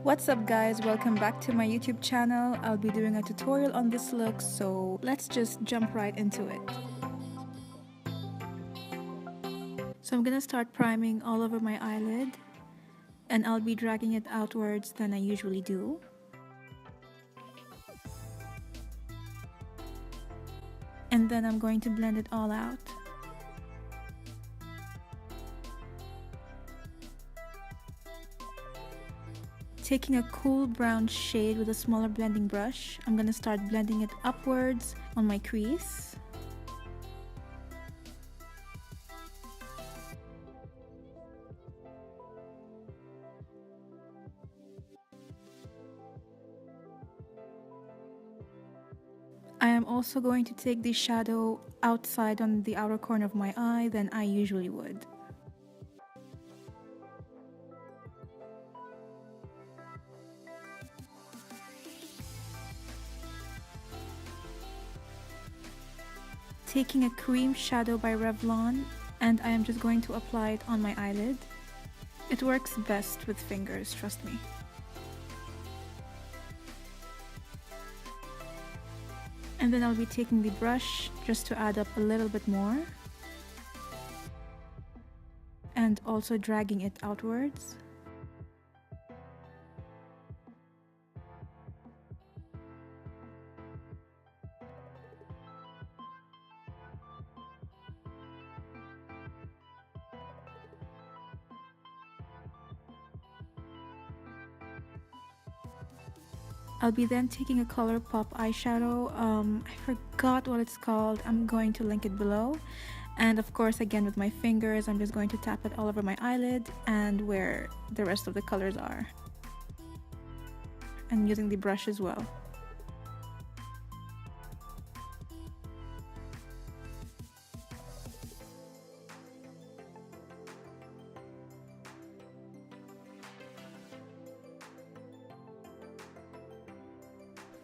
What's up guys, welcome back to my YouTube channel. I'll be doing a tutorial on this look, so let's just jump right into it. So I'm gonna start priming all over my eyelid, and I'll be dragging it outwards than I usually do. And then I'm going to blend it all out. Taking a cool brown shade with a smaller blending brush, I'm gonna start blending it upwards on my crease. I am also going to take the shadow outside on the outer corner of my eye than I usually would. Taking a cream shadow by Revlon, and I am just going to apply it on my eyelid. It works best with fingers, trust me. And then I'll be taking the brush just to add up a little bit more. And also dragging it outwards. I'll be then taking a ColourPop eyeshadow. I forgot what it's called. I'm going to link it below. And of course, again with my fingers, I'm just going to tap it all over my eyelid and where the rest of the colors are. And using the brush as well.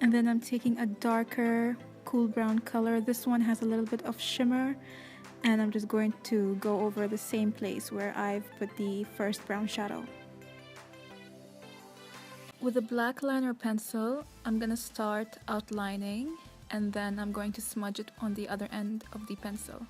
And then I'm taking a darker cool brown color. This one has a little bit of shimmer, and I'm just going to go over the same place where I've put the first brown shadow. With a black liner pencil, I'm gonna start outlining, and then I'm going to smudge it on the other end of the pencil.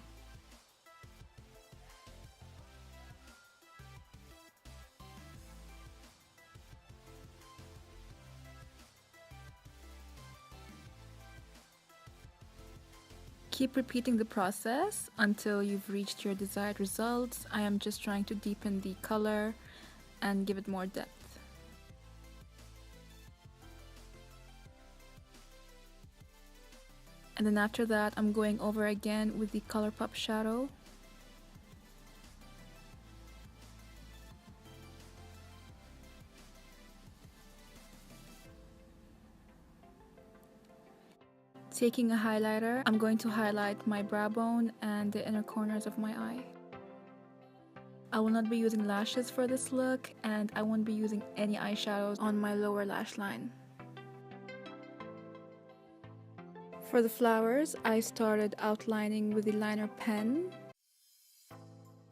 Keep repeating the process until you've reached your desired results. I am just trying to deepen the color and give it more depth. And then after that, I'm going over again with the ColourPop shadow. Taking a highlighter, I'm going to highlight my brow bone and the inner corners of my eye. I will not be using lashes for this look, and I won't be using any eyeshadows on my lower lash line. For the flowers, I started outlining with the liner pen.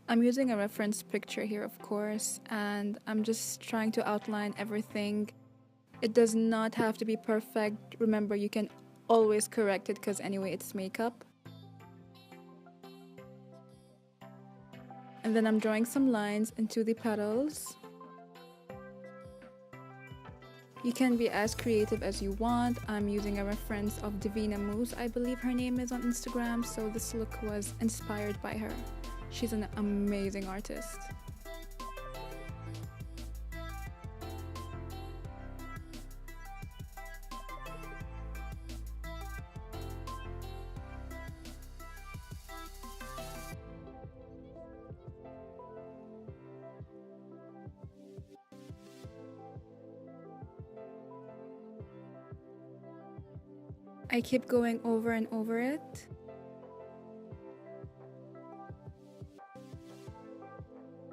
I'm using a reference picture here, of course, and I'm just trying to outline everything. It does not have to be perfect. Remember, you can always correct it because anyway it's makeup. And then I'm drawing some lines into the petals. You can be as creative as you want. I'm using a reference of Divine Muse, I believe her name is on Instagram, so this look was inspired by her. She's an amazing artist. I keep going over and over it.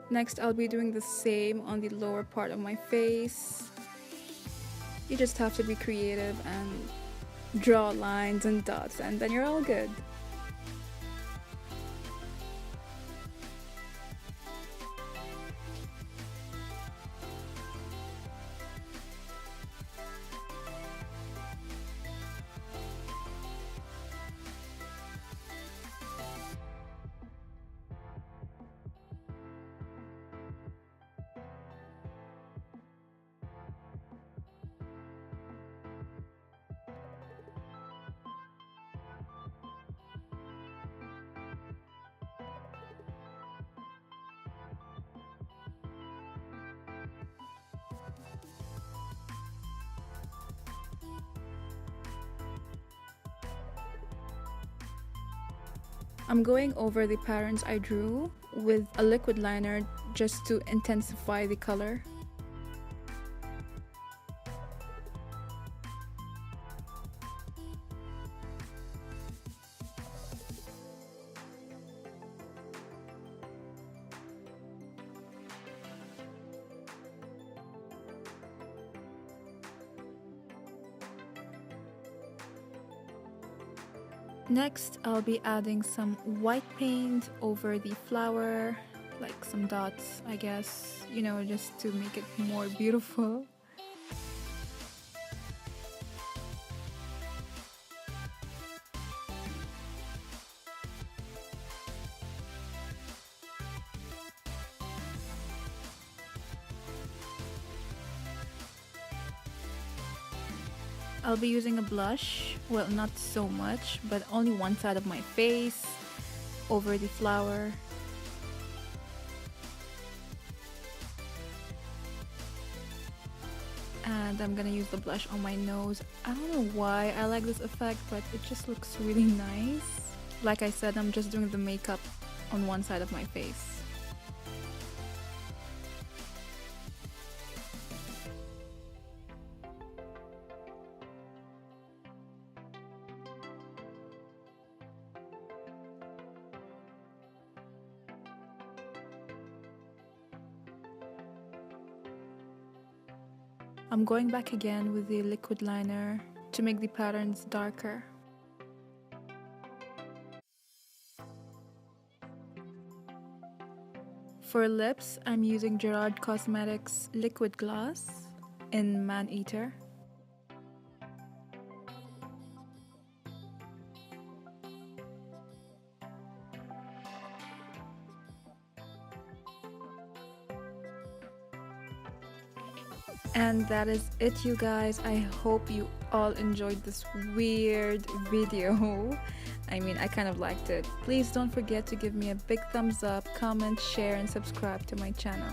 Next, I'll be doing the same on the lower part of my face. You just have to be creative and draw lines and dots, and then you're all good. I'm going over the patterns I drew with a liquid liner just to intensify the color. Next, I'll be adding some white paint over the flower, like some dots, I guess, you know, just to make it more beautiful. I'll be using a blush, well, not so much, but only one side of my face over the flower. And I'm gonna use the blush on my nose. I don't know why I like this effect, but it just looks really nice. Like I said, I'm just doing the makeup on one side of my face. I'm going back again with the liquid liner to make the patterns darker. For lips, I'm using Gerard Cosmetics Liquid Gloss in Man Eater. And that is it, you guys. I hope you all enjoyed this weird video. I mean, I kind of liked it. Please don't forget to give me a big thumbs up, comment, share, and subscribe to my channel.